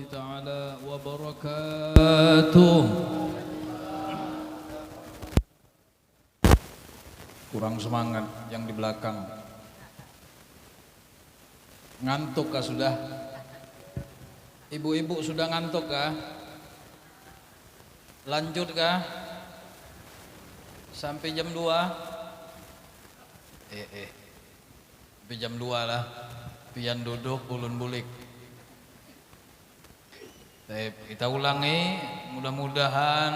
taala wabarakatuh. Kurang semangat yang di belakang. Ngantuk kah sudah? Ibu-ibu sudah ngantuk kah? Lanjut kah? Sampai jam 2? Sampai jam 2 lah. Pian duduk, ulun bulik. Kita ulangi, mudah-mudahan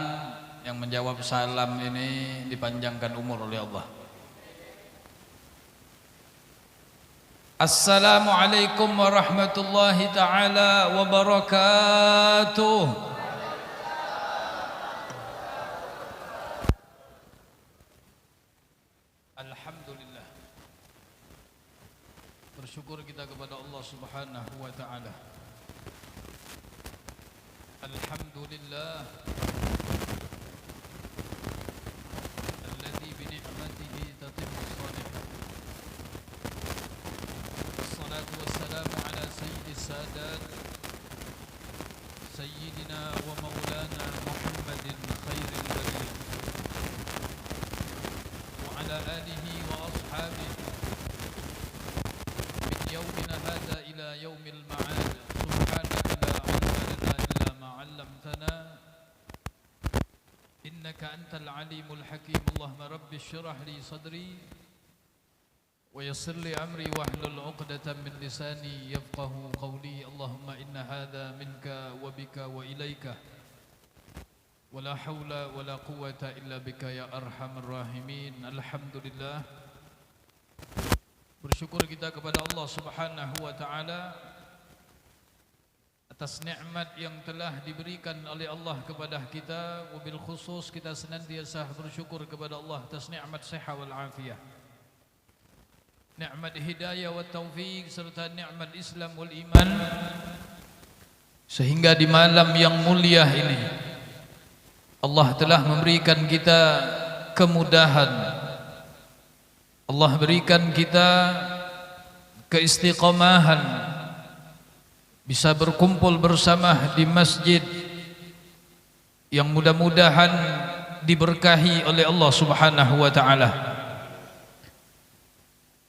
yang menjawab salam ini dipanjangkan umur oleh Allah. Assalamualaikum warahmatullahi ta'ala wabarakatuh. Alhamdulillah, bersyukur kita kepada Allah subhanahu wa ta'ala. Alhamdulillah alladzi bi ni'matihi tatimmu shalihat. Wassalatu wassalamu ala sayyidis sadat sayyidina wa maulana Muhammadin khairil bariyah wa ala alihi wa ashabihi min yawmina hadha ila yawmil ma'ad. Subhanaka la ilma lana illa ma 'allamtana innaka antal alimul hakim. Allahumma rabbi shrah li sadri wa yassir li amri wahlul 'uqdatam min lisani yafqahu qawli. Allahumma inna hadha minka wa bika wa ilaika wa la hawla wa la quwwata illa bika ya arhamar rahimin. Alhamdulillah, bersyukur kita kepada Allah subhanahu wa ta'ala atas nikmat yang telah diberikan oleh Allah kepada kita. Wabil khusus kita senantiasa bersyukur kepada Allah atas nikmat sehat wal afiyah, nikmat hidayah wa taufik, serta nikmat Islam wal iman, sehingga di malam yang mulia ini Allah telah memberikan kita kemudahan. Allah berikan kita keistiqomahan, bisa berkumpul bersama di masjid yang mudah-mudahan diberkahi oleh Allah subhanahu wa ta'ala.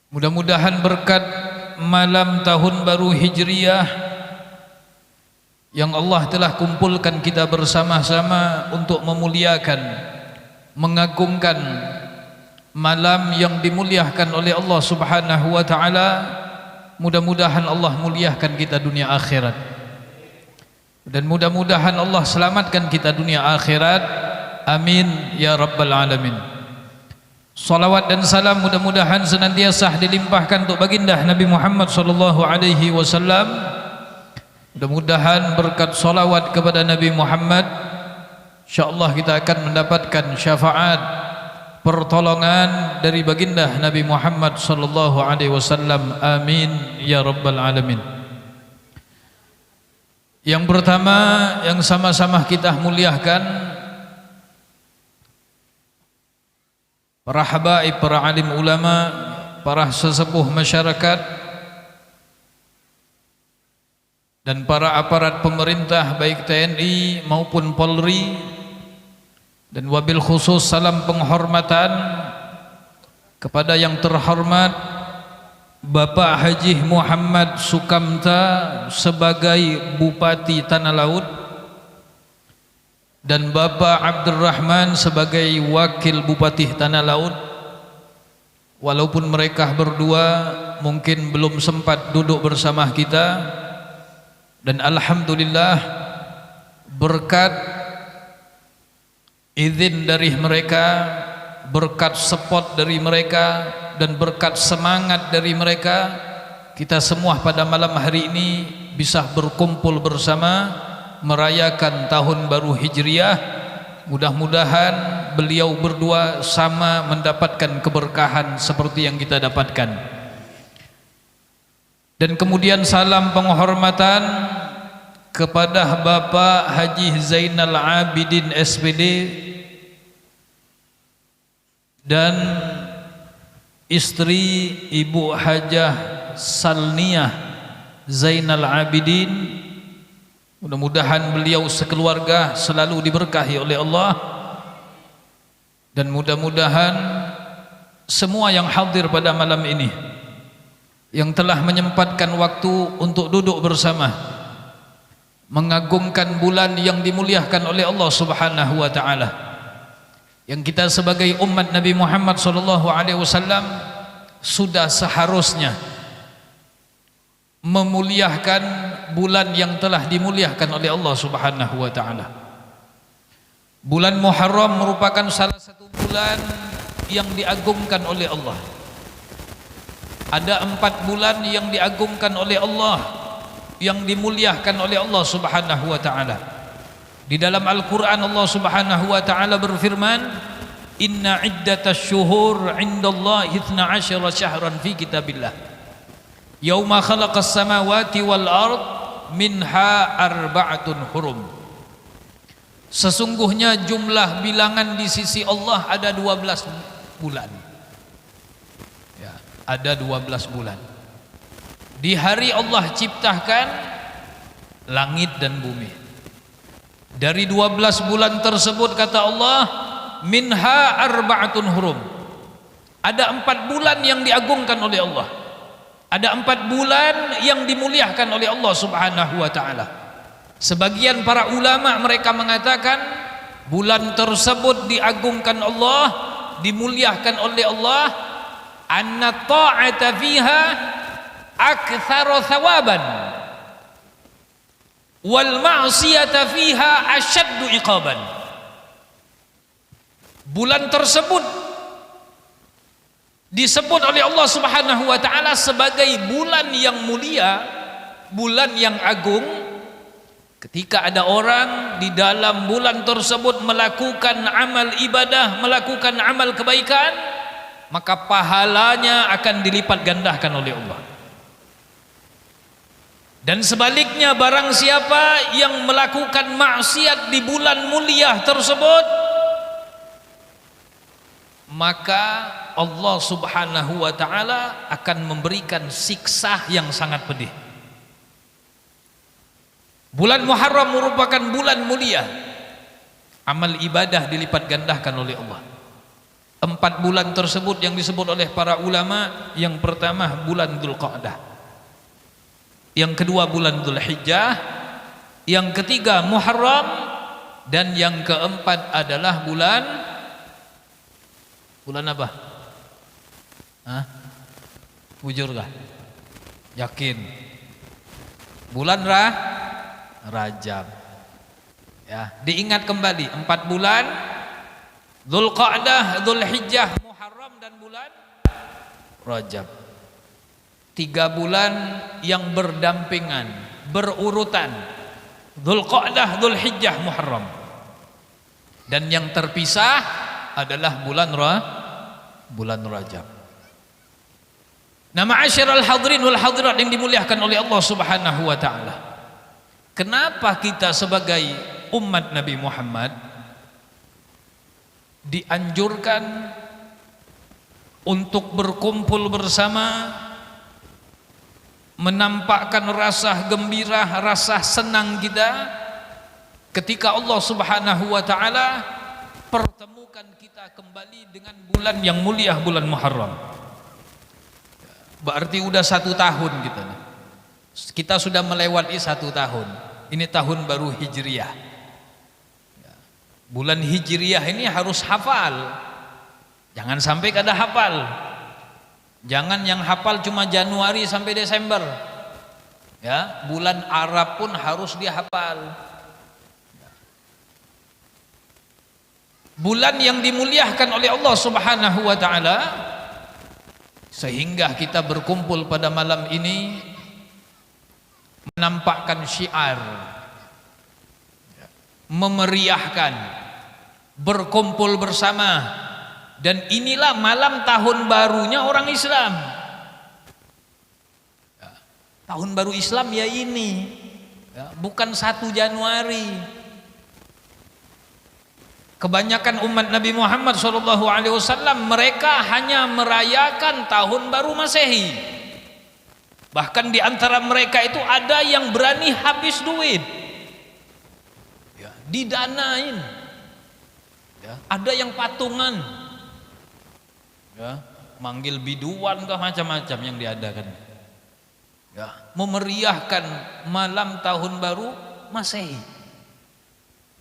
Mudah-mudahan berkat malam tahun baru Hijriyah yang Allah telah kumpulkan kita bersama-sama untuk memuliakan, mengagungkan malam yang dimuliakan oleh Allah subhanahu wa ta'ala. Mudah-mudahan Allah muliakan kita dunia akhirat, dan mudah-mudahan Allah selamatkan kita dunia akhirat. Amin ya rabbal alamin. Salawat dan salam mudah-mudahan senantiasa dilimpahkan untuk baginda Nabi Muhammad sallallahu alaihi wasallam. Mudah-mudahan berkat salawat kepada Nabi Muhammad, insyaallah kita akan mendapatkan syafaat, pertolongan dari baginda Nabi Muhammad sallallahu alaihi wasallam. Amin ya rabbal alamin. Yang pertama yang sama-sama kita muliakan, para habaib, para alim ulama, para sesepuh masyarakat, dan para aparat pemerintah baik TNI maupun Polri. Dan wabil khusus salam penghormatan kepada yang terhormat Bapak Haji Muhammad Sukamta sebagai Bupati Tanah Laut, dan Bapak Abdurrahman sebagai Wakil Bupati Tanah Laut. Walaupun mereka berdua mungkin belum sempat duduk bersama kita, dan alhamdulillah berkat izin dari mereka, berkat support dari mereka, dan berkat semangat dari mereka, kita semua pada malam hari ini bisa berkumpul bersama merayakan tahun baru Hijriyah. Mudah-mudahan beliau berdua sama mendapatkan keberkahan seperti yang kita dapatkan. Dan kemudian salam penghormatan kepada Bapak Haji Zainal Abidin SPD dan istri Ibu Hajah Salniah Zainal Abidin, Mudah-mudahan beliau sekeluarga selalu diberkahi oleh Allah, dan mudah-mudahan semua yang hadir pada malam ini, yang telah menyempatkan waktu untuk duduk bersama mengagungkan bulan yang dimuliakan oleh Allah Subhanahu wa taala, yang kita sebagai umat Nabi Muhammad sallallahu alaihi wasallam sudah seharusnya memuliakan bulan yang telah dimuliakan oleh Allah Subhanahu wa taala. Bulan Muharram merupakan salah satu bulan yang diagungkan oleh Allah. Ada 4 bulan yang diagungkan oleh Allah, yang dimuliakan oleh Allah Subhanahu wa taala. Di dalam Al-Qur'an Allah Subhanahu wa taala berfirman, "Inna iddatasy syuhur 'indallahi 12 syahran fi kitabillah. Yauma khalaqas samawati wal ard minha arba'atun hurum." Sesungguhnya jumlah bilangan di sisi Allah ada 12 bulan. Ya, ada 12 bulan. Di hari Allah ciptakan langit dan bumi. Dari 12 bulan tersebut kata Allah, minha arba'atun hurum. Ada 4 bulan yang diagungkan oleh Allah. Ada 4 bulan yang dimuliakan oleh Allah Subhanahu wa taala. Sebagian para ulama mereka mengatakan bulan tersebut diagungkan Allah, dimuliakan oleh Allah, anna ta'ata fiha aktsaru thawaban wal ma'siyata fiha asyaddu iqaban. Bulan tersebut disebut oleh Allah Subhanahu wa taala sebagai bulan yang mulia, bulan yang agung. Ketika ada orang di dalam bulan tersebut melakukan amal ibadah, melakukan amal kebaikan, maka pahalanya akan dilipat gandakan oleh Allah. Dan sebaliknya, barang siapa yang melakukan maksiat di bulan mulia tersebut, maka Allah Subhanahu wa taala akan memberikan siksa yang sangat pedih. Bulan Muharram merupakan bulan mulia. Amal ibadah dilipat gandakan oleh Allah. 4 bulan tersebut yang disebut oleh para ulama, yang pertama bulan Dzulqa'dah, yang kedua bulan Dzulhijjah, yang ketiga Muharram, dan yang keempat adalah bulan apa? Hah? Bujur kah? Yakin? Bulan Rajab. Ya, diingat kembali 4 bulan: Dzulqa'dah, Dzulhijjah, Muharram, dan bulan Rajab. 3 bulan yang berdampingan, berurutan: Dzulqa'dah, Dzulhijjah, Muharram. Dan yang terpisah adalah bulan Rajab. Nah, ma'asyiral hadirin wal hadirat yang dimuliakan oleh Allah Subhanahu wa taala, kenapa kita sebagai umat Nabi Muhammad dianjurkan untuk berkumpul bersama, menampakkan rasa gembira, rasa senang kita ketika Allah Subhanahu wa taala pertemukan kita kembali dengan bulan yang mulia, bulan Muharram. Berarti udah 1 tahun kita sudah melewati 1 tahun. Ini tahun baru Hijriyah. Bulan Hijriyah ini harus hafal. Jangan sampai kada hafal. Jangan yang hafal cuma Januari sampai Desember. Ya, bulan Arab pun harus dihafal. Bulan yang dimuliakan oleh Allah Subhanahu wa taala, sehingga kita berkumpul pada malam ini menampakkan syiar, memeriahkan, berkumpul bersama. Dan inilah malam tahun barunya orang Islam. Tahun baru Islam ya ini, bukan 1 Januari. Kebanyakan umat Nabi Muhammad SAW mereka hanya merayakan tahun baru Masehi. Bahkan di antara mereka itu ada yang berani habis duit didanain. Ya, ada yang patungan, ya, manggil biduan kah macam-macam yang diadakan. Ya, memeriahkan malam tahun baru Masehi.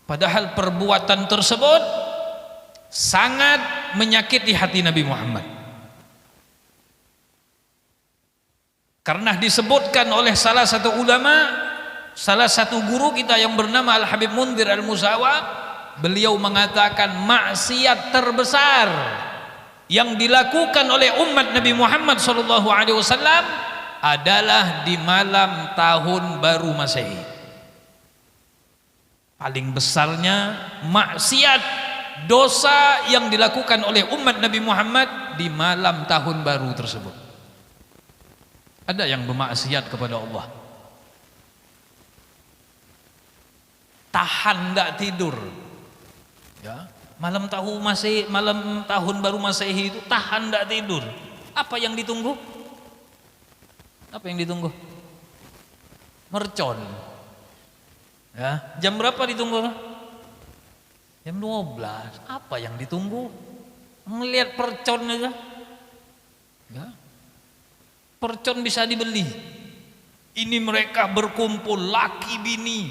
Padahal perbuatan tersebut sangat menyakiti hati Nabi Muhammad. Karena disebutkan oleh salah satu ulama, salah satu guru kita yang bernama Al-Habib Mundhir Al-Musawa, beliau mengatakan maksiat terbesar yang dilakukan oleh umat Nabi Muhammad SAW adalah di malam tahun baru Masehi. Paling besarnya maksiat, dosa yang dilakukan oleh umat Nabi Muhammad di malam tahun baru tersebut. Ada yang bermaksiat kepada Allah, tahan nggak tidur, ya, malam tahun baru Masehi itu tahan nggak tidur. Apa yang ditunggu? Apa yang ditunggu? Mercon. Ya, jam berapa ditunggu? Jam 12. Apa yang ditunggu? Ngelihat percon aja. Ya. Percon bisa dibeli. Ini mereka berkumpul laki bini.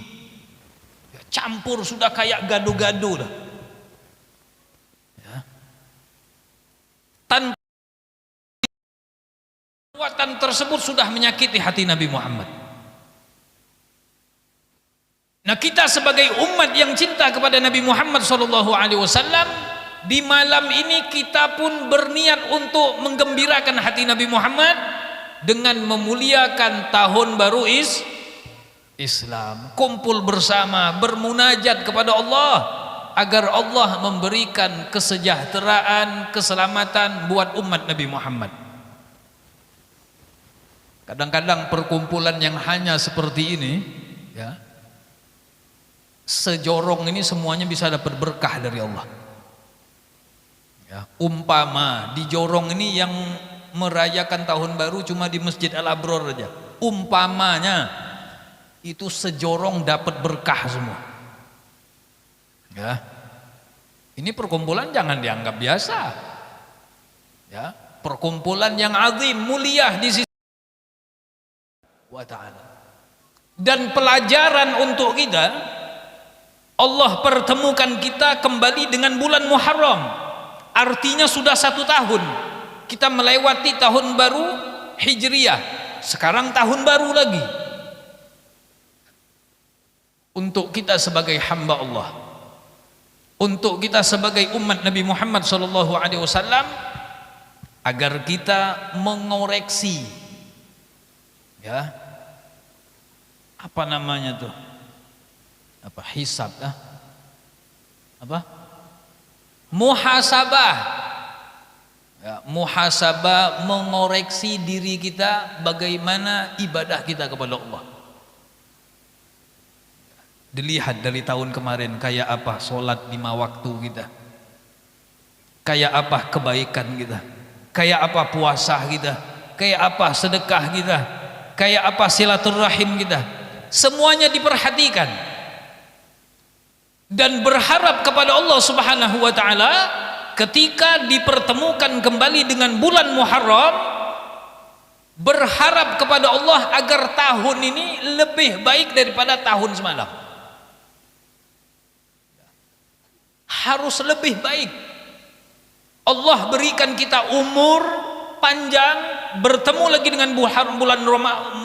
Ya, campur sudah kayak gado-gado dah. Ya. Tanpa perbuatan tersebut sudah menyakiti hati Nabi Muhammad. Nah, kita sebagai umat yang cinta kepada Nabi Muhammad SAW, di malam ini kita pun berniat untuk menggembirakan hati Nabi Muhammad dengan memuliakan tahun baru Islam. Kumpul bersama, bermunajat kepada Allah agar Allah memberikan kesejahteraan, keselamatan buat umat Nabi Muhammad. Kadang-kadang perkumpulan yang hanya seperti ini, ya, sejorong ini semuanya bisa dapat berkah dari Allah. Ya, umpama di jorong ini yang merayakan tahun baru cuma di Masjid Al-Abror aja, umpamanya itu sejorong dapat berkah semua. Ya, ini perkumpulan jangan dianggap biasa. Ya, perkumpulan yang azim, mulia di sisi wa ta'ala. Dan pelajaran untuk kita, Allah pertemukan kita kembali dengan bulan Muharram. Artinya sudah 1 tahun kita melewati tahun baru Hijriyah. Sekarang tahun baru lagi. Untuk kita sebagai hamba Allah, untuk kita sebagai umat Nabi Muhammad SAW, agar kita mengoreksi, ya, apa namanya tuh, apa hisab, apa muhasabah, ya, muhasabah, mengoreksi diri kita bagaimana ibadah kita kepada Allah. Dilihat dari tahun kemarin kayak apa sholat 5 waktu kita, kayak apa kebaikan kita, kayak apa puasa kita, kayak apa sedekah kita, kayak apa silaturahim kita. Semuanya diperhatikan dan berharap kepada Allah Subhanahu wa ta'ala ketika dipertemukan kembali dengan bulan Muharram, berharap kepada Allah agar tahun ini lebih baik daripada tahun semalam. Harus lebih baik. Allah berikan kita umur panjang, bertemu lagi dengan bulan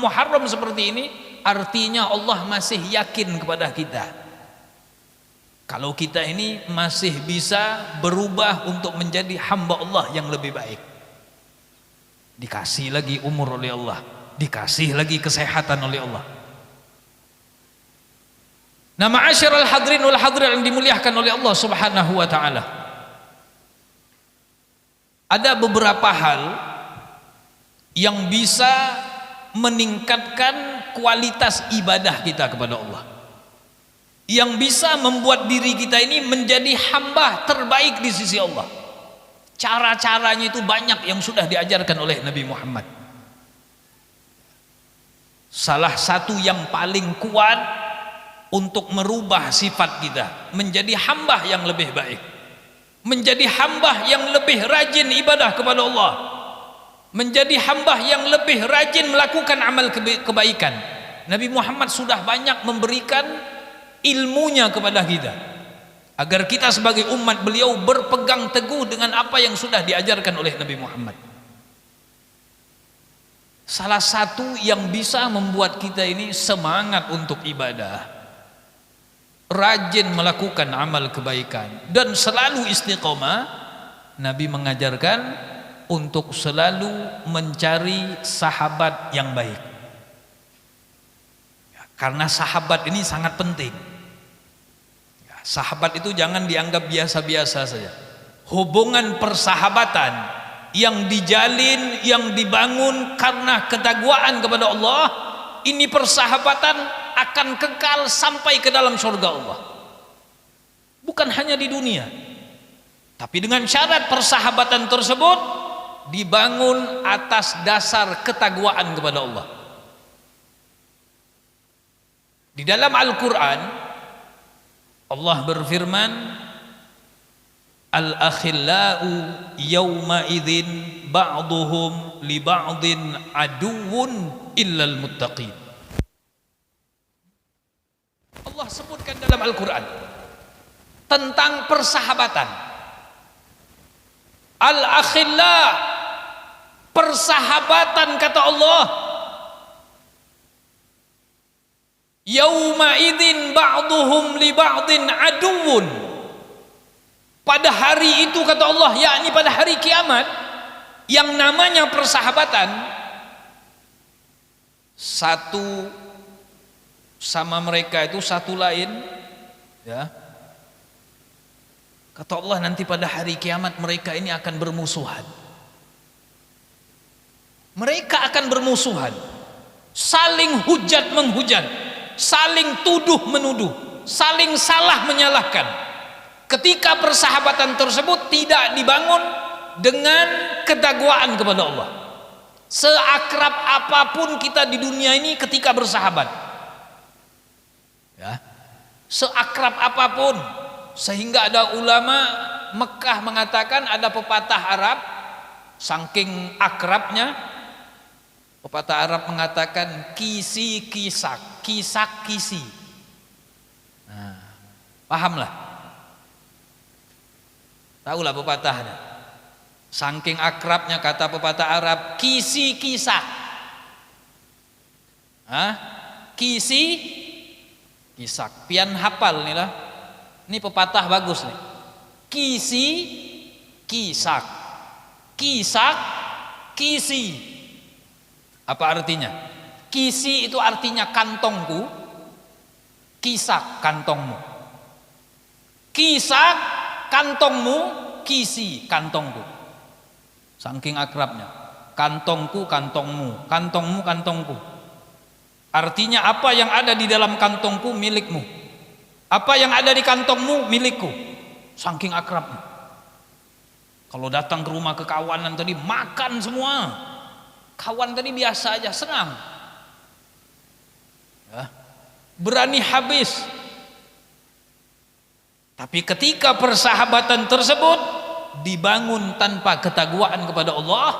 Muharram seperti ini, artinya Allah masih yakin kepada kita. Kalau kita ini masih bisa berubah untuk menjadi hamba Allah yang lebih baik. Dikasih lagi umur oleh Allah, dikasih lagi kesehatan oleh Allah. Nah, ma'asyiral hadirin wal hadirat yang dimuliakan oleh Allah Subhanahu wa ta'ala, ada beberapa hal yang bisa meningkatkan kualitas ibadah kita kepada Allah, yang bisa membuat diri kita ini menjadi hamba terbaik di sisi Allah. Cara-caranya itu banyak yang sudah diajarkan oleh Nabi Muhammad. Salah satu yang paling kuat untuk merubah sifat kita menjadi hamba yang lebih baik, menjadi hamba yang lebih rajin ibadah kepada Allah, menjadi hamba yang lebih rajin melakukan amal kebaikan. Nabi Muhammad sudah banyak memberikan ilmunya kepada kita agar kita sebagai umat beliau berpegang teguh dengan apa yang sudah diajarkan oleh Nabi Muhammad. Salah satu yang bisa membuat kita ini semangat untuk ibadah, rajin melakukan amal kebaikan dan selalu istiqomah, Nabi mengajarkan untuk selalu mencari sahabat yang baik. Karena sahabat ini sangat penting. Sahabat itu jangan dianggap biasa-biasa saja. Hubungan persahabatan yang dijalin, yang dibangun karena ketakwaan kepada Allah, ini persahabatan akan kekal sampai ke dalam surga Allah. Bukan hanya di dunia, tapi dengan syarat persahabatan tersebut dibangun atas dasar ketakwaan kepada Allah. Di dalam Al-Quran Allah berfirman, al-akhillau yawma idzin ba'duhum li ba'din aduwwun illal muttaqin. Allah sebutkan dalam Al-Quran tentang persahabatan. Al-akhilla, persahabatan kata Allah, yauma idzin ba'duhum li ba'din aduwwun. Pada hari itu kata Allah, yakni pada hari kiamat, yang namanya persahabatan, satu sama mereka itu satu lain, ya. Kata Allah nanti pada hari kiamat mereka ini akan bermusuhan. Mereka akan bermusuhan, saling hujat menghujat, saling tuduh menuduh, saling salah menyalahkan. Ketika persahabatan tersebut tidak dibangun dengan ketakwaan kepada Allah. Seakrab apapun kita di dunia ini ketika bersahabat, ya, seakrab apapun, sehingga ada ulama Mekah mengatakan ada pepatah Arab, saking akrabnya pepatah Arab mengatakan kisi kisak, kisak kisi. Nah, pahamlah. Tahulah pepatahnya. Saking akrabnya kata pepatah Arab, kisi kisak. Hah? Kisi kisak. Pian hafal nih lah. Ini pepatah bagus nih. Kisi kisak. Kisak kisi. Apa artinya? Kisi itu artinya kantongku, kisak kantongmu. Kisak kantongmu, kisi kantongku. Saking akrabnya, kantongku kantongmu, kantongmu kantongku. Artinya apa yang ada di dalam kantongku milikmu, apa yang ada di kantongmu milikku. Saking akrabnya. Kalau datang ke rumah kekawanan tadi makan semua, kawan tadi biasa aja, senang, ya, berani habis. Tapi ketika persahabatan tersebut dibangun tanpa ketakwaan kepada Allah,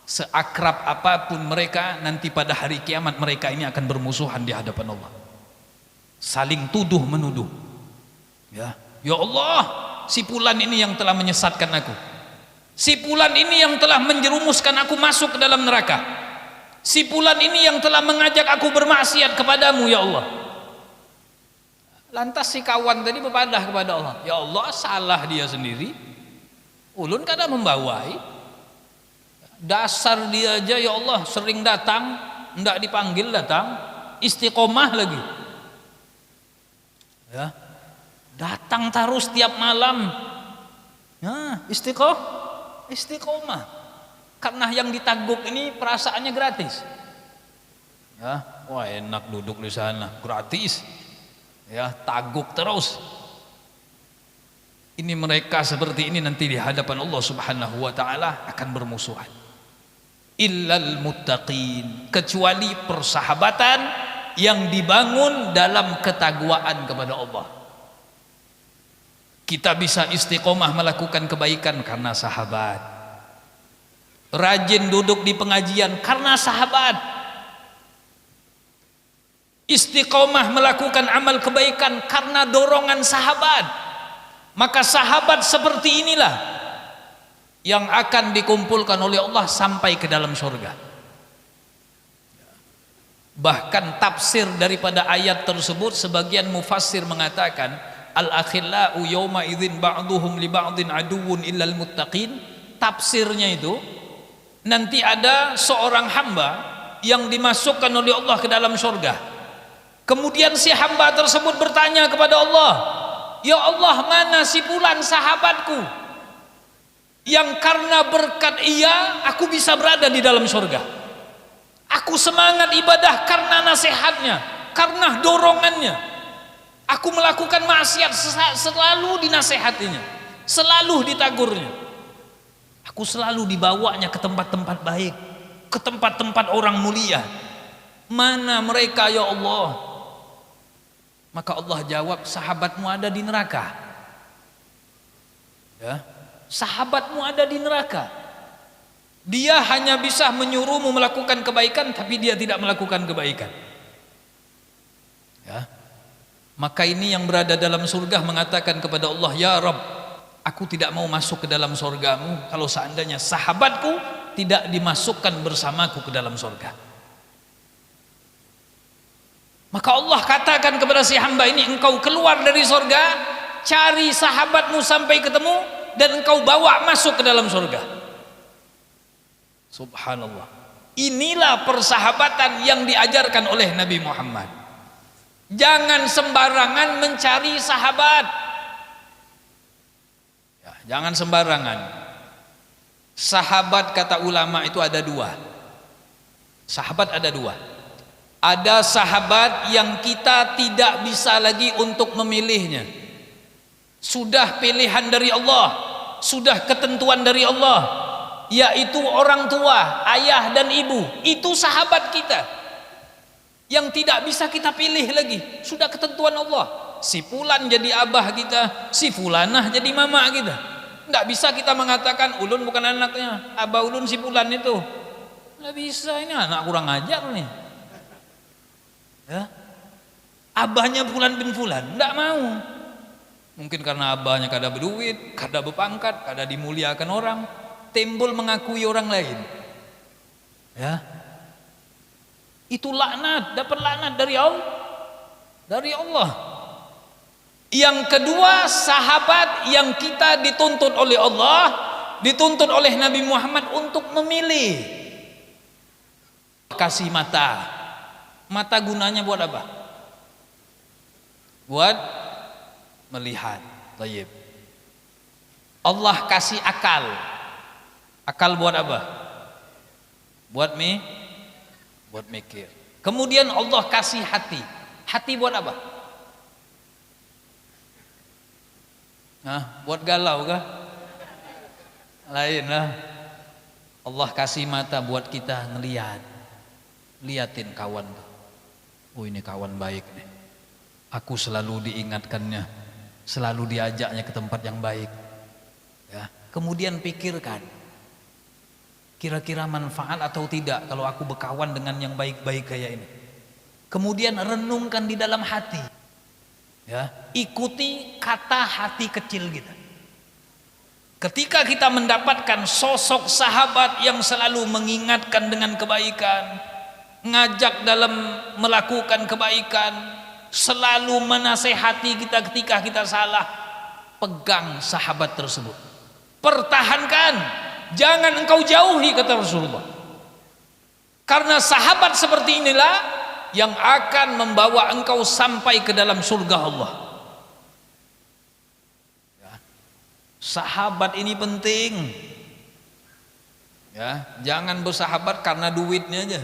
seakrab apapun mereka, nanti pada hari kiamat mereka ini akan bermusuhan di hadapan Allah, saling tuduh menuduh. Ya Allah, si fulan ini yang telah menyesatkan aku, si fulan ini yang telah menjerumuskan aku masuk ke dalam neraka, si fulan ini yang telah mengajak aku bermaksiat kepadamu ya Allah. Lantas si kawan tadi berpadah kepada Allah, ya Allah, salah dia sendiri, ulun kada membawai, dasar dia aja ya Allah sering datang, ndak dipanggil datang, istiqomah lagi, ya, datang terus tiap malam, ya, istiqomah, karena yang ditaguk ini perasaannya gratis, ya, wah enak duduk di sana gratis, ya, taguk terus. Ini mereka seperti ini nanti di hadapan Allah Subhanahu wa taala akan bermusuhan. Illal muttaqin, kecuali persahabatan yang dibangun dalam ketakwaan kepada Allah. Kita bisa istiqomah melakukan kebaikan karena sahabat, rajin duduk di pengajian karena sahabat, istiqomah melakukan amal kebaikan karena dorongan sahabat. Maka sahabat seperti inilah yang akan dikumpulkan oleh Allah sampai ke dalam surga. Bahkan tafsir daripada ayat tersebut, sebagian mufassir mengatakan al-akhillau yawma idzin ba'duhum li ba'din aduwwun illal muttaqin. Tafsirnya itu, nanti ada seorang hamba yang dimasukkan oleh Allah ke dalam surga. Kemudian si hamba tersebut bertanya kepada Allah, ya Allah, mana si fulan sahabatku yang karena berkat ia aku bisa berada di dalam surga. Aku semangat ibadah karena nasihatnya, karena dorongannya. Aku melakukan maksiat selalu dinasehatinya, selalu ditagurnya. Aku selalu dibawanya ke tempat-tempat baik, ke tempat-tempat orang mulia. Mana mereka ya Allah? Maka Allah jawab, sahabatmu ada di neraka. Ya, sahabatmu ada di neraka. Dia hanya bisa menyuruhmu melakukan kebaikan, tapi dia tidak melakukan kebaikan. Ya. Maka ini yang berada dalam surga mengatakan kepada Allah, ya Rabb, aku tidak mau masuk ke dalam surgamu kalau seandainya sahabatku tidak dimasukkan bersamaku ke dalam surga. Maka Allah katakan kepada si hamba ini, engkau keluar dari surga, cari sahabatmu sampai ketemu, dan engkau bawa masuk ke dalam surga. Subhanallah. Inilah persahabatan yang diajarkan oleh Nabi Muhammad. Jangan sembarangan mencari sahabat. Ya, jangan sembarangan. Sahabat kata ulama itu ada dua. Sahabat ada dua. Ada sahabat yang kita tidak bisa lagi untuk memilihnya. Sudah pilihan dari Allah, sudah ketentuan dari Allah, yaitu orang tua, ayah dan ibu. Itu sahabat kita yang tidak bisa kita pilih lagi, sudah ketentuan Allah. Si fulan jadi abah kita, si fulanah jadi mama kita. Tidak bisa kita mengatakan ulun bukan anaknya, abah ulun si fulan itu. Tidak bisa, ini anak kurang ajar nih. Ya, abahnya fulan bin fulan, tidak mau. Mungkin karena abahnya kada berduit, kada berpangkat, kada dimuliakan orang, timbul mengakui orang lain. Ya, itu laknat, dapat laknat dari Allah. Dari Allah. Yang kedua, sahabat yang kita dituntut oleh Allah, dituntut oleh Nabi Muhammad untuk memilih. Kasih mata. Mata gunanya buat apa? Buat melihat. Tayyib. Allah kasih akal. Akal buat apa? Buat mikir. Kemudian Allah kasih hati. Hati buat apa? Nah, buat galau kah? Lain lah. Allah kasih mata buat kita ngelihat. Liatin kawan. Oh, ini kawan baik nih. Aku selalu diingatkannya, selalu diajaknya ke tempat yang baik. Ya. Kemudian pikirkan, kira-kira manfaat atau tidak kalau aku berkawan dengan yang baik-baik kayak ini. Kemudian renungkan di dalam hati. Ya, ikuti kata hati kecil kita. Ketika kita mendapatkan sosok sahabat yang selalu mengingatkan dengan kebaikan, ngajak dalam melakukan kebaikan, selalu menasehati kita ketika kita salah, pegang sahabat tersebut, pertahankan, jangan engkau jauhi, kata Rasulullah. Karena sahabat seperti inilah yang akan membawa engkau sampai ke dalam surga Allah. Ya. Sahabat ini penting. Ya, jangan bersahabat karena duitnya aja.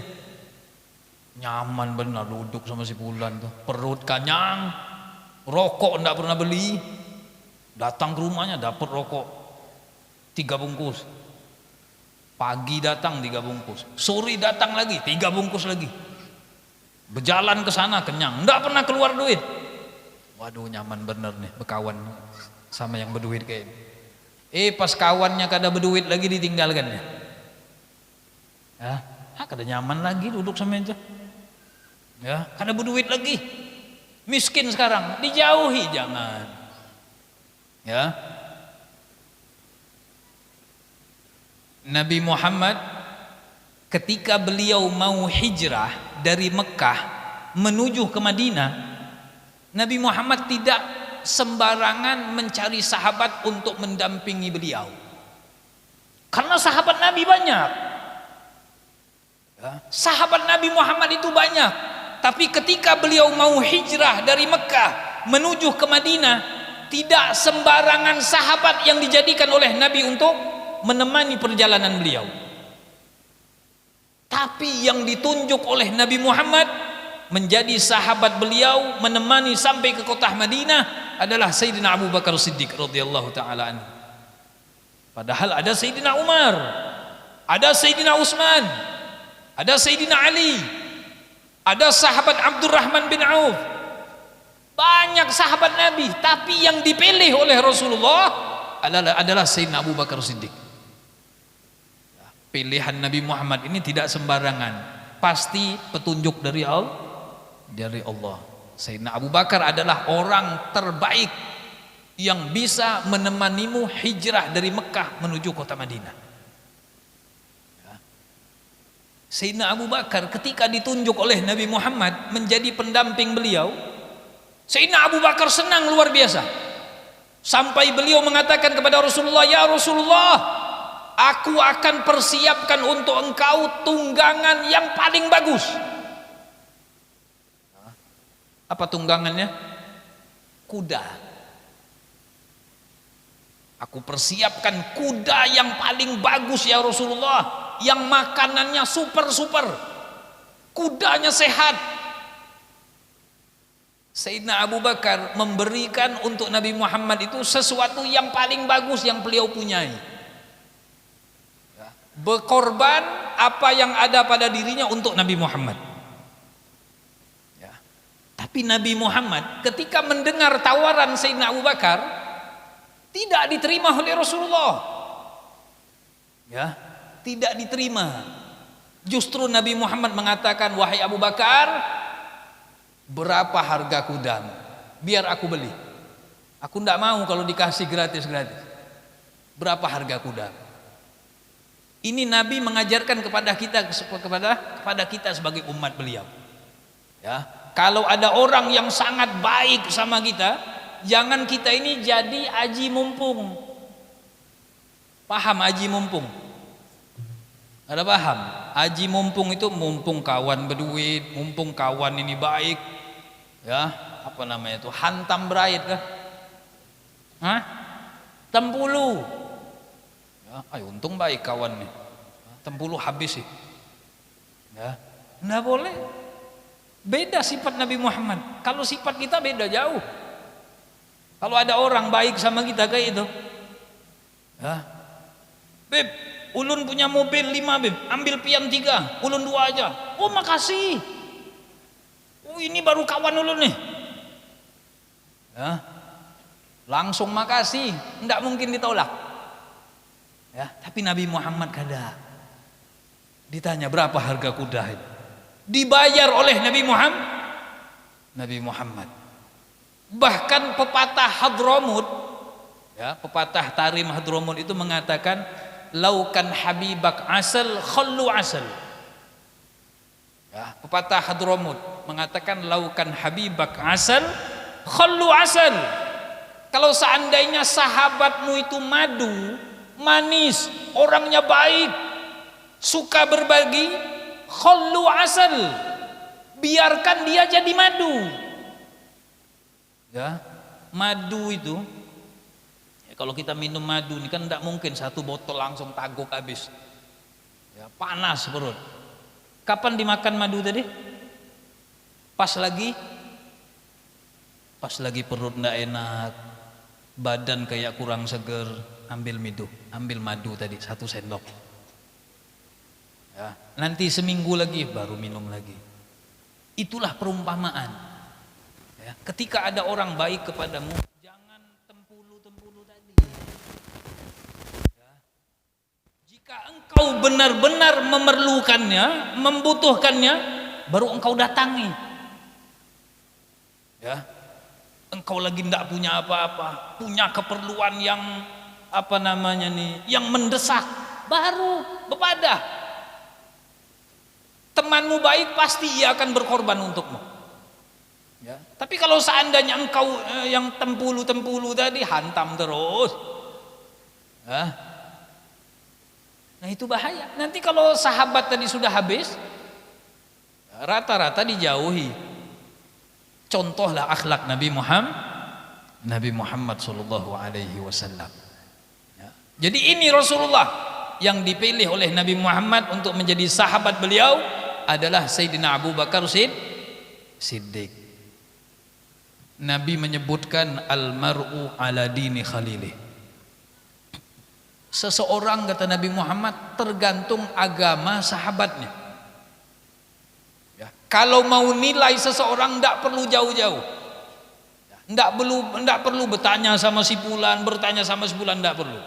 Nyaman benar duduk sama si fulan tuh, perut kenyang, rokok enggak pernah beli, datang ke rumahnya dapat rokok 3 bungkus, pagi datang 3 bungkus, sore datang lagi 3 bungkus lagi. Berjalan ke sana kenyang, enggak pernah keluar duit. Waduh, nyaman bener nih berkawan sama yang berduit kayak ini. Pas kawannya kada berduit lagi ditinggalkan ya. Kada nyaman lagi duduk sama itu. Ya, kada berduit lagi. Miskin sekarang, dijauhi jangan. Ya. Nabi Muhammad ketika beliau mau hijrah dari Mekah menuju ke Madinah, Nabi Muhammad tidak sembarangan mencari sahabat untuk mendampingi beliau. Karena sahabat Nabi banyak. Ya, sahabat Nabi Muhammad itu banyak. Tapi ketika beliau mau hijrah dari Mekah menuju ke Madinah, tidak sembarangan sahabat yang dijadikan oleh Nabi untuk menemani perjalanan beliau. Tapi yang ditunjuk oleh Nabi Muhammad menjadi sahabat beliau menemani sampai ke kota Madinah adalah Sayyidina Abu Bakar Siddiq radhiyallahu taala anhu. Padahal ada Sayyidina Umar, ada Sayyidina Utsman, ada Sayyidina Ali, ada sahabat Abdurrahman bin Auf, banyak sahabat Nabi, tapi yang dipilih oleh Rasulullah adalah Sayyidina Abu Bakar Siddiq. Pilihan Nabi Muhammad ini tidak sembarangan, pasti petunjuk dari Allah. Sayyidina Abu Bakar adalah orang terbaik yang bisa menemanimu hijrah dari Mekah menuju kota Madinah. Sayyidina Abu Bakar ketika ditunjuk oleh Nabi Muhammad menjadi pendamping beliau, Sayyidina Abu Bakar senang luar biasa. Sampai beliau mengatakan kepada Rasulullah, "Ya Rasulullah, aku akan persiapkan untuk engkau tunggangan yang paling bagus." Apa tunggangannya? Kuda. Aku persiapkan kuda yang paling bagus ya Rasulullah, yang makanannya super, kudanya sehat. Sayyidina Abu Bakar memberikan untuk Nabi Muhammad itu sesuatu yang paling bagus yang beliau punyai. Berkorban apa yang ada pada dirinya untuk Nabi Muhammad. Tapi Nabi Muhammad ketika mendengar tawaran Sayyidina Abu Bakar tidak diterima oleh Rasulullah. Tidak diterima. Justru Nabi Muhammad mengatakan, "Wahai Abu Bakar, berapa harga kudamu? Biar aku beli. Aku tidak mau kalau dikasih gratis-gratis. Berapa harga kuda?" Ini Nabi mengajarkan kepada kita sebagai umat beliau. Kalau ada orang yang sangat baik sama kita, jangan kita ini jadi aji mumpung. Paham aji mumpung? Ada paham? Aji mumpung itu mumpung kawan berduit, mumpung kawan ini baik. Apa namanya itu? Hantam berait kah? Tempulu. Untung baik kawan nih. Tempulu habis sih. Nggak boleh. Beda sifat Nabi Muhammad. Kalau sifat kita beda jauh. Kalau ada orang baik sama kita kayak itu, "Beb, ulun punya mobil 5 beb, ambil pian 3, ulun 2 aja." "Oh makasih. Oh ini baru kawan ulun nih." Langsung makasih, enggak mungkin ditolak. Tapi Nabi Muhammad kada. Ditanya berapa harga kuda itu, dibayar oleh Nabi Muhammad. Bahkan pepatah Hadramut, pepatah Tarim Hadramut itu mengatakan, "Laukan habibak asal khallu asal." Pepatah Hadramut mengatakan, "Laukan habibak asal khallu asal." Kalau seandainya sahabatmu itu madu, manis, orangnya baik, suka berbagi, khallu asal, biarkan dia jadi madu. Madu itu kalau kita minum madu ini kan tidak mungkin satu botol langsung tagok habis. Panas perut. Kapan dimakan madu tadi? Pas lagi perut tidak enak, badan kayak kurang seger, ambil madu tadi 1 sendok. Nanti seminggu lagi baru minum lagi. Itulah perumpamaan. Ya, ketika ada orang baik kepadamu, jangan tempulu-tempulu tadi. Ya. Jika engkau benar-benar memerlukannya, membutuhkannya, baru engkau datangi. Ya, engkau lagi tidak punya apa-apa, punya keperluan yang yang mendesak, baru bepadah. Temanmu baik, pasti ia akan berkorban untukmu. Ya. Tapi kalau seandainya engkau yang tempulu-tempulu tadi, hantam terus. Ya. Nah itu bahaya. Nanti kalau sahabat tadi sudah habis, rata-rata dijauhi. Contohlah akhlak Nabi Muhammad sallallahu alaihi wasallam. Ya. Jadi ini Rasulullah yang dipilih oleh Nabi Muhammad untuk menjadi sahabat beliau adalah Sayyidina Abu Bakar Siddiq. Nabi menyebutkan al-mar'u ala dini khalilih. Seseorang, kata Nabi Muhammad, tergantung agama sahabatnya. Ya. Kalau mau nilai seseorang tidak perlu jauh-jauh. Tidak perlu bertanya sama si fulan, tidak perlu.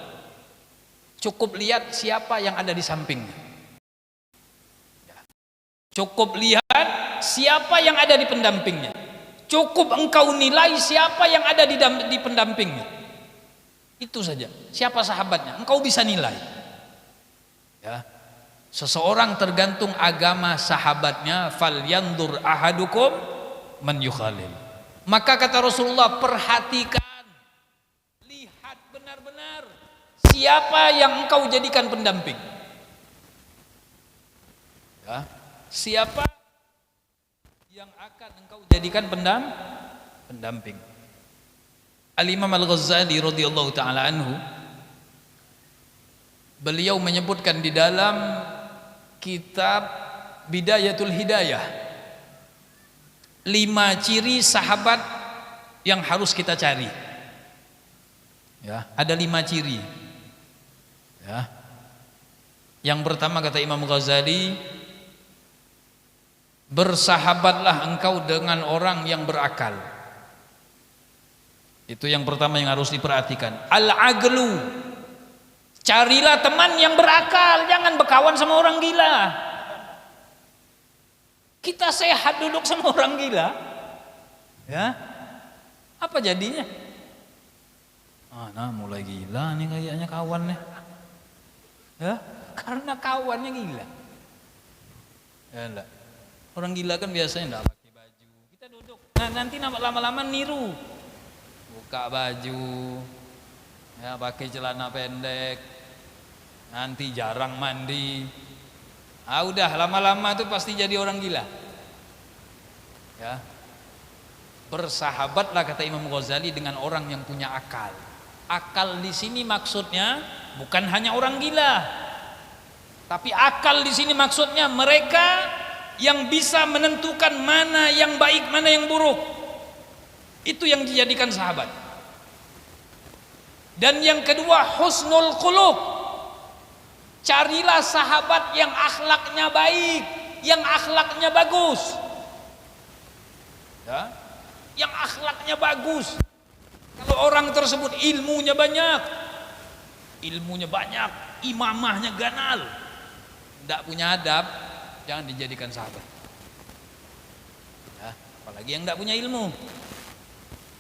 Cukup lihat siapa yang ada di sampingnya. Ya. Cukup lihat siapa yang ada di pendampingnya. Cukup engkau nilai siapa yang ada di pendampingnya. Itu saja. Siapa sahabatnya, engkau bisa nilai. Ya. Seseorang tergantung agama sahabatnya. Falyandur ahadukum man yukhalil. Maka kata Rasulullah, perhatikan, lihat benar-benar siapa yang engkau jadikan pendamping. Ya. Siapa yang akan engkau jadikan pendamping. Al-Imam Al-Ghazali radhiyallahu taala anhu, beliau menyebutkan di dalam kitab Bidayatul Hidayah 5 ciri sahabat yang harus kita cari. Ya, ada 5 ciri. Ya. Yang pertama kata Imam Ghazali, bersahabatlah engkau dengan orang yang berakal. Itu yang pertama yang harus diperhatikan. Al-aglu, carilah teman yang berakal, jangan berkawan sama orang gila. Kita sehat duduk sama orang gila, ya, apa jadinya? Nah mulai gila nih kayaknya kawannya, ya, karena kawannya gila. Ya enggak. Orang gila kan biasanya enggak pakai baju. Kita duduk. Nah, nanti lama-lama niru. Buka baju. Ya, pakai celana pendek. Nanti jarang mandi. Udah lama-lama itu pasti jadi orang gila. Ya. Bersahabatlah kata Imam Ghazali dengan orang yang punya akal. Akal di sini maksudnya bukan hanya orang gila. Tapi akal di sini maksudnya mereka yang bisa menentukan mana yang baik, mana yang buruk. Itu yang dijadikan sahabat. Dan yang kedua, husnul khuluq. Carilah sahabat yang akhlaknya baik, yang akhlaknya bagus. Ya, yang akhlaknya bagus. Kalau orang tersebut ilmunya banyak, imamahnya ganal, tidak punya adab, jangan dijadikan sahabat. Ya, apalagi yang tidak punya ilmu.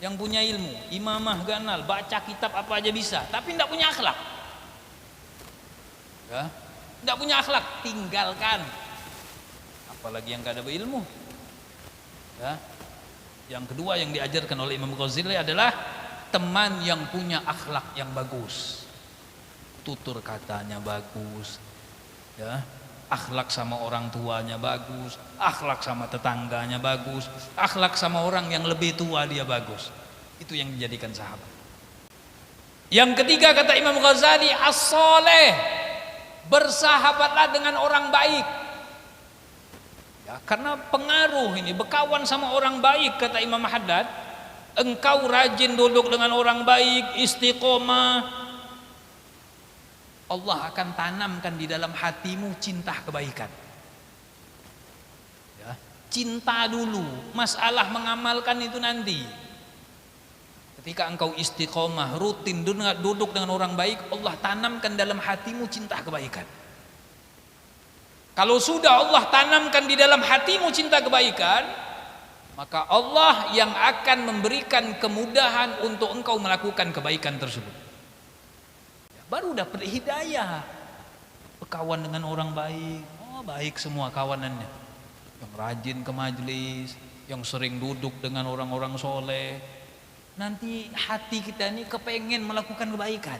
Yang punya ilmu, imamah ganal, baca kitab apa aja bisa, tapi tidak punya akhlak. Ya, tidak punya akhlak, tinggalkan. Apalagi yang tidak ada berilmu. Ya. Yang kedua yang diajarkan oleh Imam Ghazali adalah teman yang punya akhlak yang bagus. Tutur katanya bagus. Ya. Akhlak sama orang tuanya bagus, akhlak sama tetangganya bagus, akhlak sama orang yang lebih tua dia bagus. Itu yang dijadikan sahabat. Yang ketiga kata Imam Ghazali, as-saleh, bersahabatlah dengan orang baik. Ya, karena pengaruh ini, berkawan sama orang baik kata Imam Haddad, engkau rajin duduk dengan orang baik, istiqomah, Allah akan tanamkan di dalam hatimu cinta kebaikan. Ya, Cinta dulu, masalah mengamalkan itu nanti. Ketika engkau istiqomah, rutin duduk dengan orang baik, Allah tanamkan dalam hatimu cinta kebaikan. Kalau sudah Allah tanamkan di dalam hatimu cinta kebaikan, maka Allah yang akan memberikan kemudahan untuk engkau melakukan kebaikan tersebut. Baru dapat hidayah. Berkawan dengan orang baik, oh baik semua kawanannya. Yang rajin ke majelis, yang sering duduk dengan orang-orang soleh. Nanti hati kita ini kepengen melakukan kebaikan,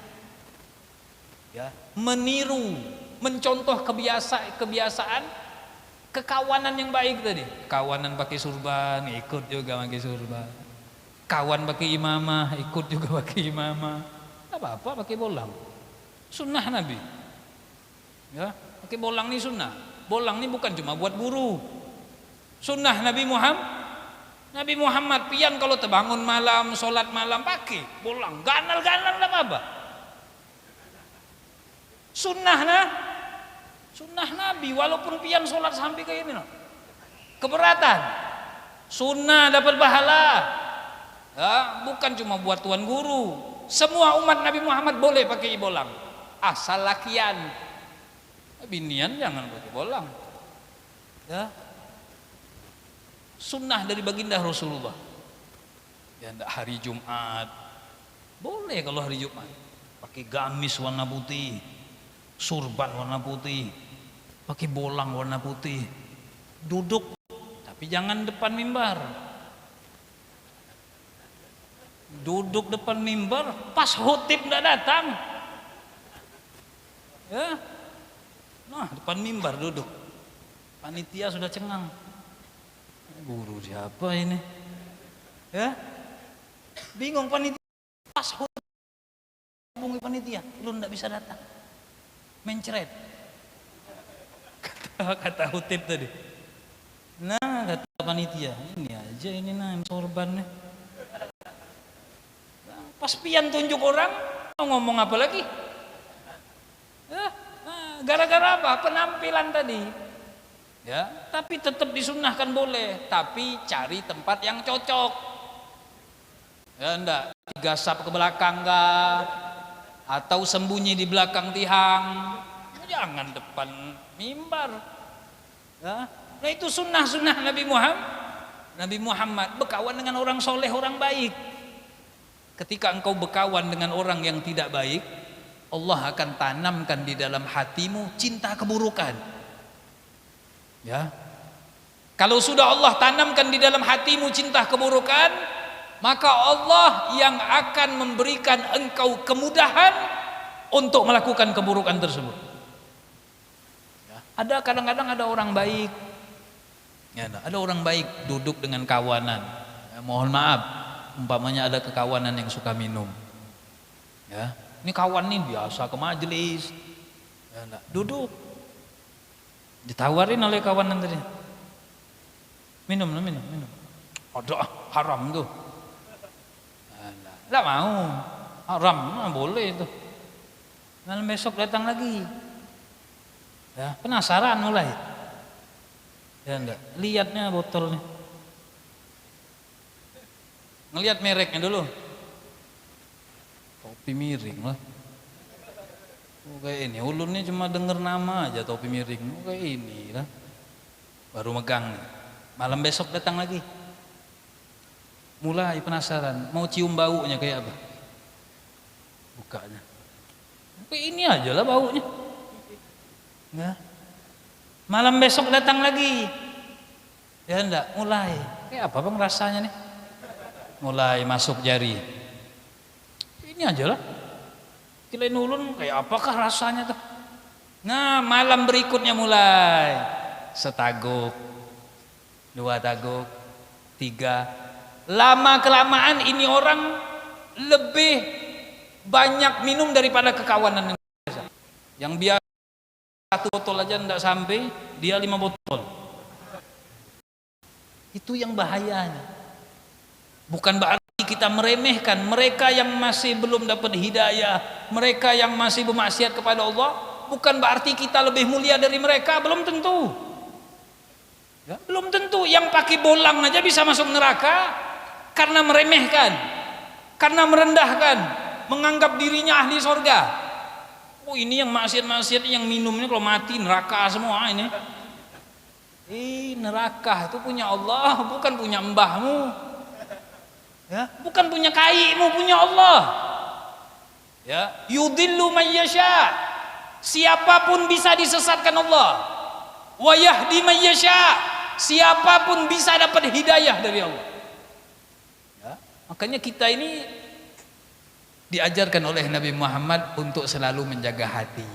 ya, meniru, mencontoh kebiasaan kekawanan yang baik tadi. Kawanan pakai surban, ikut juga pakai surban. Kawan pakai imamah, ikut juga pakai imamah. Apa-apa pakai bolang, sunnah Nabi, ya, pakai bolang ini sunnah. Bolang ini bukan cuma buat guru, sunnah Nabi Muhammad. Nabi Muhammad pian kalau terbangun malam, sholat malam pakai bolang, ganal-ganal enggak apa-apa. Sunnah Nabi, walaupun pian sholat sampai kayak ini, keberatan. Sunnah dapat pahala, ya, bukan cuma buat tuan guru. Semua umat Nabi Muhammad boleh pakai bolang, asal lakian. Binian jangan pakai bolang, ya. Sunnah dari baginda Rasulullah. Ya, enggak hari Jumat boleh, kalau hari Jumat pakai gamis warna putih, surban warna putih, pakai bolang warna putih, duduk tapi jangan depan mimbar. Duduk depan mimbar pas khutib enggak datang, ya, nah depan mimbar duduk, panitia sudah cengang. Guru siapa ini, ya, bingung panitia. Pas hubungi panitia, lu ndak bisa datang, mencret. Kata khutib tadi. Nah kata panitia, ini aja ini nah sorbannya. Pas pian tunjuk orang, mau ngomong apa lagi? Ya, nah, gara-gara apa? Penampilan tadi. Ya, tapi tetap disunnahkan boleh, tapi cari tempat yang cocok. Ya enggak, digasap ke belakang enggak, atau sembunyi di belakang tiang, jangan depan mimbar. Ya, nah itu sunnah Nabi Muhammad. Nabi Muhammad berkawan dengan orang soleh, orang baik. Ketika engkau berkawan dengan orang yang tidak baik, Allah akan tanamkan di dalam hatimu cinta keburukan. Ya, kalau sudah Allah tanamkan di dalam hatimu cinta keburukan, maka Allah yang akan memberikan engkau kemudahan untuk melakukan keburukan tersebut. Ya, ada kadang-kadang ada orang baik, ya, ada orang baik duduk dengan kawanan. Ya, mohon maaf, umpamanya ada kekawanan yang suka minum. Ya, ini kawan nih biasa ke majelis, ya, duduk. Ditawarin oleh kawanan tadi, minum. Aduh, haram tuh. Nggak mau, haram, nah, boleh itu. Malam besok datang lagi, ya penasaran mulai, ya enggak, lihatnya botolnya, ngelihat mereknya dulu, topi miring lah. Kayak ini, ulunnya cuma denger nama aja topi miring, kayak ini lah. Baru megang. Malam besok datang lagi. Mulai penasaran, mau cium baunya kayak apa? Bukanya. Kayak ini aja lah baunya. Ya. Malam besok datang lagi. Ya enggak, mulai. Kayak apa bang rasanya nih? Mulai masuk jari. Ini aja lah. Kilain ulun kayak apakah rasanya tuh? Nah malam berikutnya mulai setaguk, 2 taguk, 3. Lama kelamaan ini orang lebih banyak minum daripada kekawanan yang biasa. Yang biasa 1 botol aja enggak sampai, dia 5 botol. Itu yang bahayanya. Bukan berarti kita meremehkan mereka yang masih belum dapat hidayah, mereka yang masih bermaksiat kepada Allah. Bukan berarti kita lebih mulia dari mereka, belum tentu. Ya, belum tentu yang pakai bolang aja bisa masuk neraka karena meremehkan, karena merendahkan, menganggap dirinya ahli surga. Oh ini yang maksiat-maksiat yang minumnya kalau mati neraka semua ini. Neraka itu punya Allah, bukan punya mbahmu. Ya, bukan punya kaimu, punya Allah. Ya, yudillu may yasha. Siapapun bisa disesatkan Allah. Wa yahdi may yasha. Siapapun bisa dapat hidayah dari Allah. Ya, makanya kita ini diajarkan oleh Nabi Muhammad untuk selalu menjaga hati.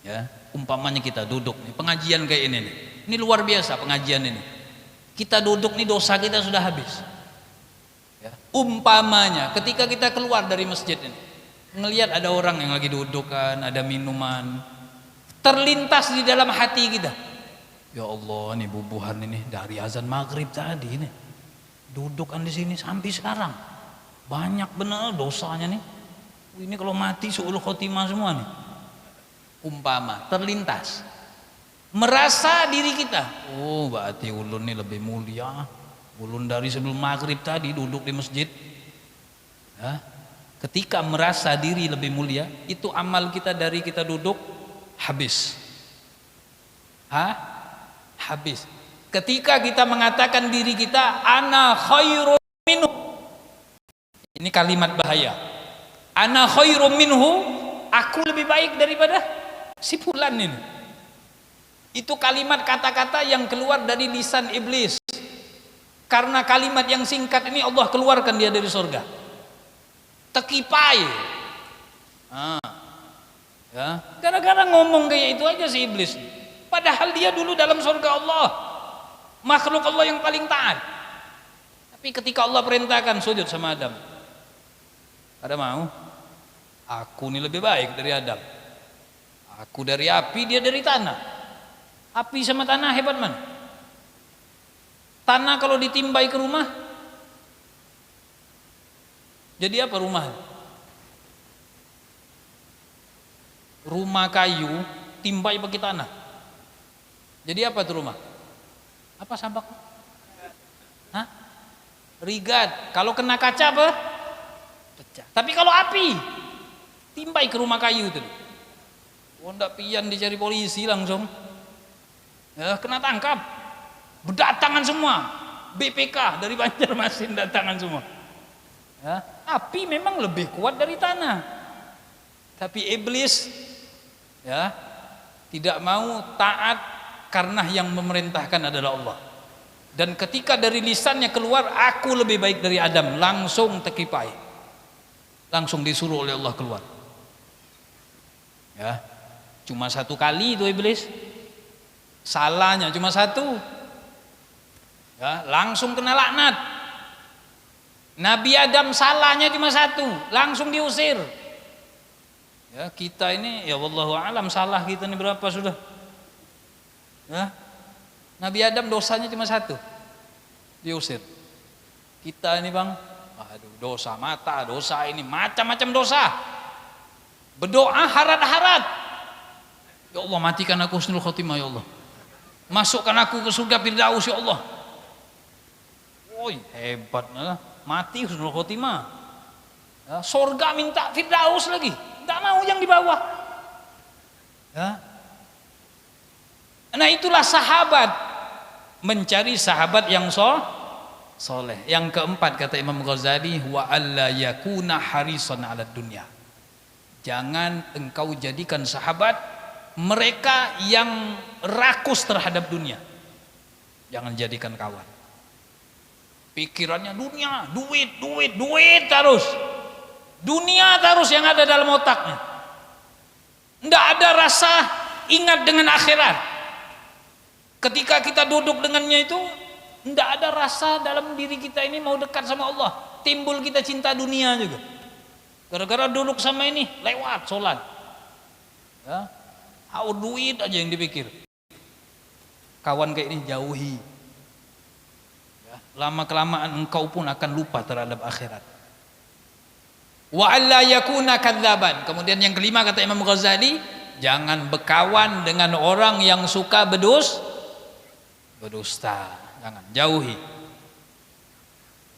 Ya, umpamanya kita duduk nih, pengajian kayak ini nih. Ini luar biasa pengajian ini. Kita duduk nih dosa kita sudah habis. Ya, umpamanya ketika kita keluar dari masjid ini, ngelihat ada orang yang lagi duduk kan, ada minuman, terlintas di dalam hati kita. Ya Allah, nih bubuhan ini dari azan maghrib tadi nih, dudukan di sini sampai sekarang. Banyak benar dosanya nih. Ini kalau mati su'ul khotimah semua nih. Umpama terlintas, merasa diri kita, oh berarti ulun nih lebih mulia. Ulun dari sebelum maghrib tadi duduk di masjid. Ya, ketika merasa diri lebih mulia, itu amal kita dari kita duduk habis. Habis. Ketika kita mengatakan diri kita ana khairum minhu, ini kalimat bahaya. Ana khairum minhu, aku lebih baik daripada si fulan ini. Itu kalimat kata-kata yang keluar dari lisan iblis. Karena kalimat yang singkat ini Allah keluarkan dia dari surga. Tekipai. Ya, gara-gara ngomong kayak itu aja si iblis. Padahal dia dulu dalam surga Allah, makhluk Allah yang paling taat. Tapi ketika Allah perintahkan sujud sama Adam, Adam mau? Aku ini lebih baik dari Adam. Aku dari api, dia dari tanah. Api sama tanah hebat mana? Tanah kalau ditimbai ke rumah, jadi apa rumah? Rumah kayu timbai pakai tanah. Jadi apa tuh rumah? Apa sambak? Rigat. Kalau kena kaca apa? Pecah. Tapi kalau api timbai ke rumah kayu itu, oh ndak pian dicari polisi langsung. Ya, kena tangkap. Berdatangan semua. BPK dari Banjarmasin datangan semua. Ya, api memang lebih kuat dari tanah. Tapi iblis ya tidak mau taat karena yang memerintahkan adalah Allah. Dan ketika dari lisannya keluar aku lebih baik dari Adam, langsung tekipai. Langsung disuruh oleh Allah keluar. Ya. Cuma satu kali itu iblis. Salahnya cuma satu. Ya, langsung kena laknat. Nabi Adam salahnya cuma satu, langsung diusir. Ya, kita ini ya wallahu alam salah kita ini berapa sudah? Ya. Nabi Adam dosanya cuma satu, diusir. Kita ini bang, aduh dosa mata, dosa ini macam-macam dosa. Berdoa harat-harat. Ya Allah matikan aku husnul khotimah ya Allah. Masukkan aku ke surga Firdaus ya Allah. Woi hebat, mati husnul khotimah. Ya, surga minta Firdaus lagi, nggak mau yang di bawah. Ya. Nah itulah sahabat, mencari sahabat yang soleh. Yang keempat kata Imam Ghazali, wa alla yakuna harisan 'ala dunya. Jangan engkau jadikan sahabat mereka yang rakus terhadap dunia. Jangan jadikan kawan. Pikirannya dunia, duit terus. Dunia terus yang ada dalam otaknya. Tidak ada rasa ingat dengan akhirat. Ketika kita duduk dengannya itu, tidak ada rasa dalam diri kita ini mau dekat sama Allah. Timbul kita cinta dunia juga. Gara-gara duduk sama ini, lewat sholat. Ya, duit aja yang dipikir. Kawan kayak ini jauhi. Ya, lama-kelamaan engkau pun akan lupa terhadap akhirat. Wa alla yakuna kadzaban. Kemudian yang kelima kata Imam Ghazali, jangan berkawan dengan orang yang suka berdusta, jangan, jauhi.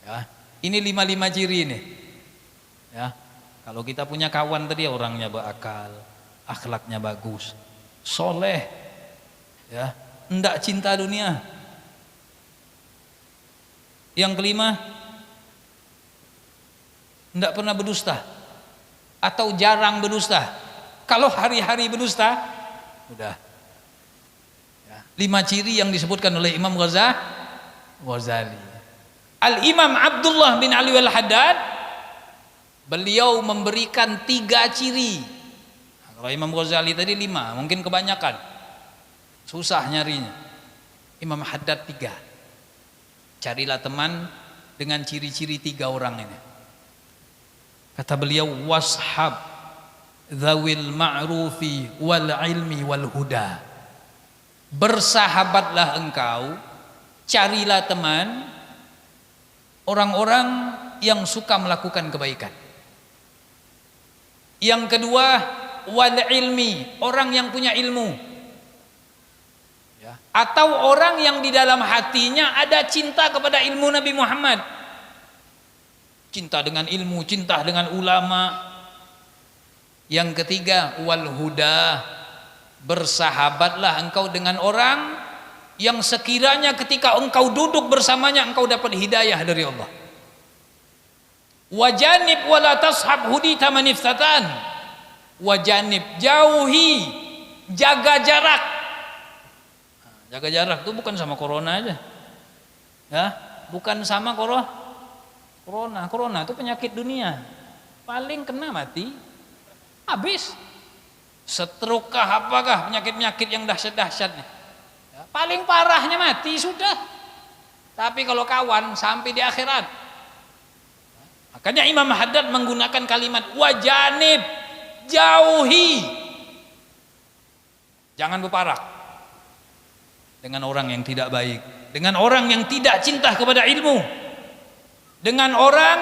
Ya, ini 5 ciri nih. Ya, kalau kita punya kawan tadi orangnya berakal, akhlaknya bagus, soleh, ya, enggak cinta dunia. Yang kelima, enggak pernah berdusta atau jarang berdusta. Kalau hari-hari berdusta, udah. Ya, 5 ciri yang disebutkan oleh Imam Ghazali. Al-Imam Abdullah bin Ali al-Haddad, beliau memberikan 3 ciri. Nah, kalau Imam Ghazali tadi 5, mungkin kebanyakan, susah nyarinya. Imam Haddad 3. Carilah teman dengan ciri-ciri 3 orang ini. Kata beliau, washab dzawil ma'rufi wal ilmi wal huda. Bersahabatlah engkau, carilah teman orang-orang yang suka melakukan kebaikan. Yang kedua, wal ilmi, orang yang punya ilmu, ya, atau orang yang di dalam hatinya ada cinta kepada ilmu Nabi Muhammad, cinta dengan ilmu, cinta dengan ulama. Yang ketiga, wal huda, bersahabatlah engkau dengan orang yang sekiranya ketika engkau duduk bersamanya engkau dapat hidayah dari Allah. Wajanib wala tashab hudita maniftatan. Wajanib, jauhi, jaga jarak. Jaga jarak itu bukan sama corona aja, ya, bukan sama corona itu penyakit dunia, paling kena mati, habis. Stroke kah apakah penyakit-penyakit yang dahsyat-dahsyat, ya, paling parahnya mati sudah. Tapi kalau kawan sampai di akhirat. Makanya Imam Haddad menggunakan kalimat wajanib, jauhi, jangan berparak dengan orang yang tidak baik, dengan orang yang tidak cinta kepada ilmu, dengan orang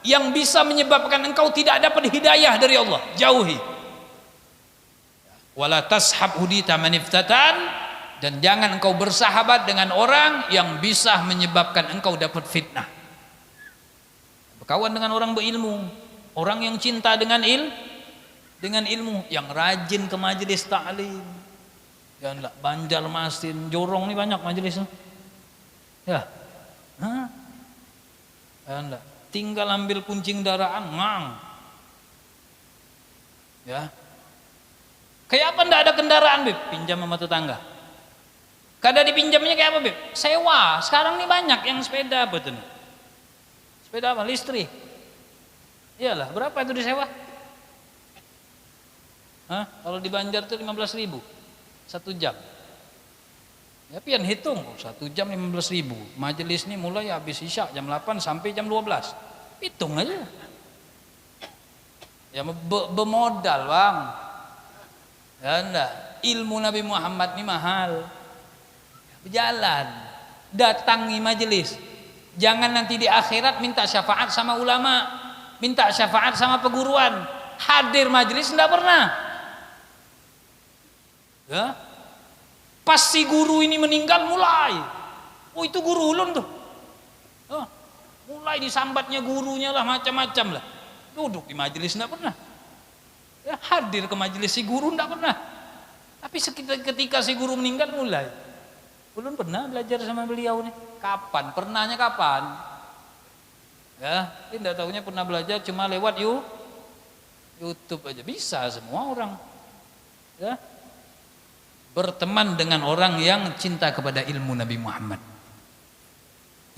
yang bisa menyebabkan engkau tidak dapat hidayah dari Allah, jauhi. Wala tashab hudita maniftatan, dan jangan engkau bersahabat dengan orang yang bisa menyebabkan engkau dapat fitnah. Berkawan dengan orang berilmu, orang yang cinta dengan ilmu, yang rajin ke majelis ta'lim. Ya enggak, Banjarmasin, Jorong ini banyak majelisnya. Ya. Hah? Ya enggak, tinggal ambil kuncing daraan, ngang. Ya. Kayak apa enggak ada kendaraan, Beb? Pinjam sama tetangga. Kada dipinjamnya kayak apa, Beb? Sewa. Sekarang nih banyak yang sepeda apa tuh? Sepeda apa? Listrik. Iyalah, berapa itu disewa? Hah? Kalau di Banjar tuh 15.000 1 jam. Ya pian hitung, 1 jam 15.000. Majelis ini mulai habis isya jam 8 sampai jam 12. Hitung aja. Ya bermodal, Bang. Ya enggak, ilmu Nabi Muhammad ini mahal. Berjalan, datangi majelis. Jangan nanti di akhirat minta syafaat sama ulama, minta syafaat sama peguruan. Hadir majelis enggak pernah. Ya. Pas si guru ini meninggal mulai. Oh itu guru ulun tuh. Oh, mulai disambatnya gurunya lah, macam-macam lah. Duduk di majelis enggak pernah. Ya, hadir ke majelis si guru enggak pernah. Tapi ketika si guru meninggal mulai. Ulun pernah belajar sama beliau nih. Kapan? Pernahnya kapan? Ya, ini enggak tahunya pernah belajar cuma lewat YouTube aja. Bisa semua orang. Ya. Berteman dengan orang yang cinta kepada ilmu Nabi Muhammad.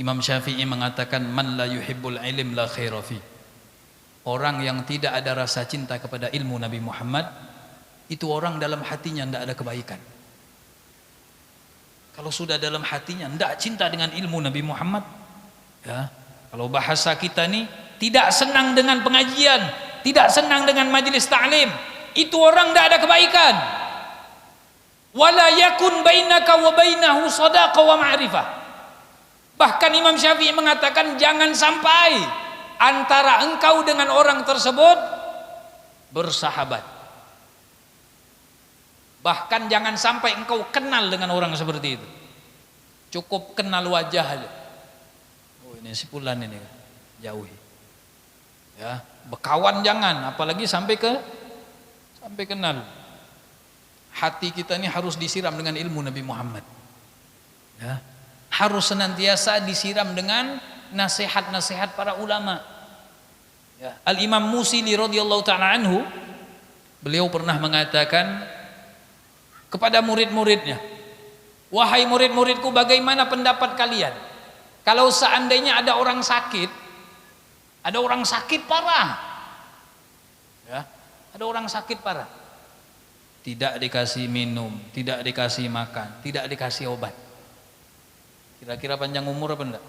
Imam Syafi'i mengatakan man la yuhibbul ilm la khaira fi. Orang yang tidak ada rasa cinta kepada ilmu Nabi Muhammad, itu orang dalam hatinya tidak ada kebaikan. Kalau sudah dalam hatinya tidak cinta dengan ilmu Nabi Muhammad, ya, kalau bahasa kita nih tidak senang dengan pengajian, tidak senang dengan majelis ta'lim, itu orang tidak ada kebaikan. Wala yakun bainaka wa bainahu sadaqah wa ma'rifah. Bahkan Imam Syafi'i mengatakan jangan sampai antara engkau dengan orang tersebut bersahabat. Bahkan jangan sampai engkau kenal dengan orang seperti itu. cukup kenal wajah aja. Oh ini si fulan ini, jauhi. Ya, berkawan jangan, apalagi sampai kenal. Hati kita ini harus disiram dengan ilmu Nabi Muhammad. Ya, harus senantiasa disiram dengan nasihat-nasihat para ulama. Ya, Al-Imam Musili radhiyallahu ta'ala anhu, beliau pernah mengatakan kepada murid-muridnya, wahai murid-muridku, bagaimana pendapat kalian kalau seandainya ada orang sakit parah, ya, ada orang sakit parah, tidak dikasih minum, tidak dikasih makan, tidak dikasih obat, kira-kira panjang umur apa enggak?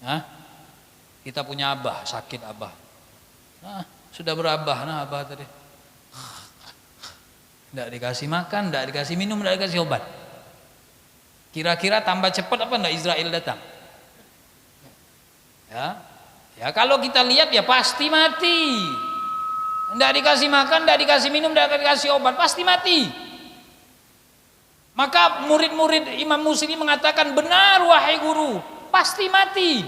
Hah? Kita punya abah, sakit abah, nah sudah berabah, nah abah tadi tidak dikasih makan, tidak dikasih minum, tidak dikasih obat, kira-kira tambah cepat apa enggak Israel datang? Ya kalau kita lihat ya pasti mati. Tidak dikasih makan, tidak dikasih minum, tidak dikasih obat, pasti mati. Maka murid-murid Imam Musili mengatakan, benar wahai guru, pasti mati.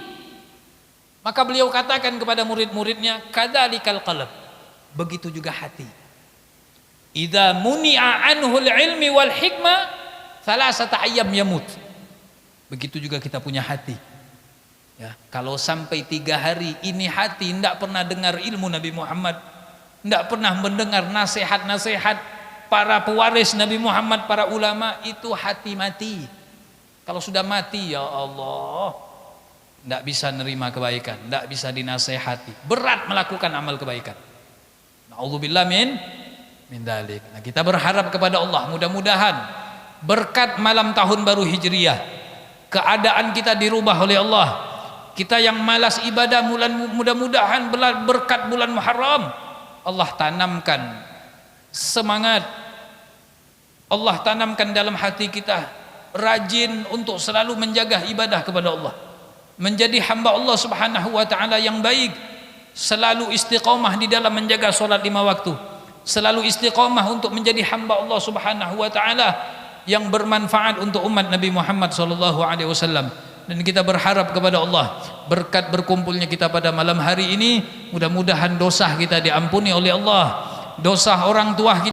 Maka beliau katakan kepada murid-muridnya, kadzalikal qalb, begitu juga hati. Idza muni'a anhul ilmi wal hikmah thalathata ayyam yamut. Begitu juga kita punya hati. Ya, kalau sampai 3 hari ini hati tidak pernah dengar ilmu Nabi Muhammad, tidak pernah mendengar nasihat-nasihat para pewaris Nabi Muhammad, para ulama, itu hati mati. Kalau sudah mati, ya Allah, tidak bisa nerima kebaikan, tidak bisa dinasehati, berat melakukan amal kebaikan. Na'udzubillah min dzalik. Nah, kita berharap kepada Allah, mudah-mudahan berkat malam tahun baru Hijriah, keadaan kita dirubah oleh Allah. Kita yang malas ibadah, mudah-mudahan berkat bulan Muharram Allah tanamkan semangat, Allah tanamkan dalam hati kita rajin untuk selalu menjaga ibadah kepada Allah, menjadi hamba Allah subhanahu wa ta'ala yang baik, selalu istiqamah di dalam menjaga solat 5 waktu, selalu istiqamah untuk menjadi hamba Allah subhanahu wa ta'ala yang bermanfaat untuk umat Nabi Muhammad SAW. Dan kita berharap kepada Allah, berkat berkumpulnya kita pada malam hari ini, mudah-mudahan dosa kita diampuni oleh Allah, dosa orang tua kita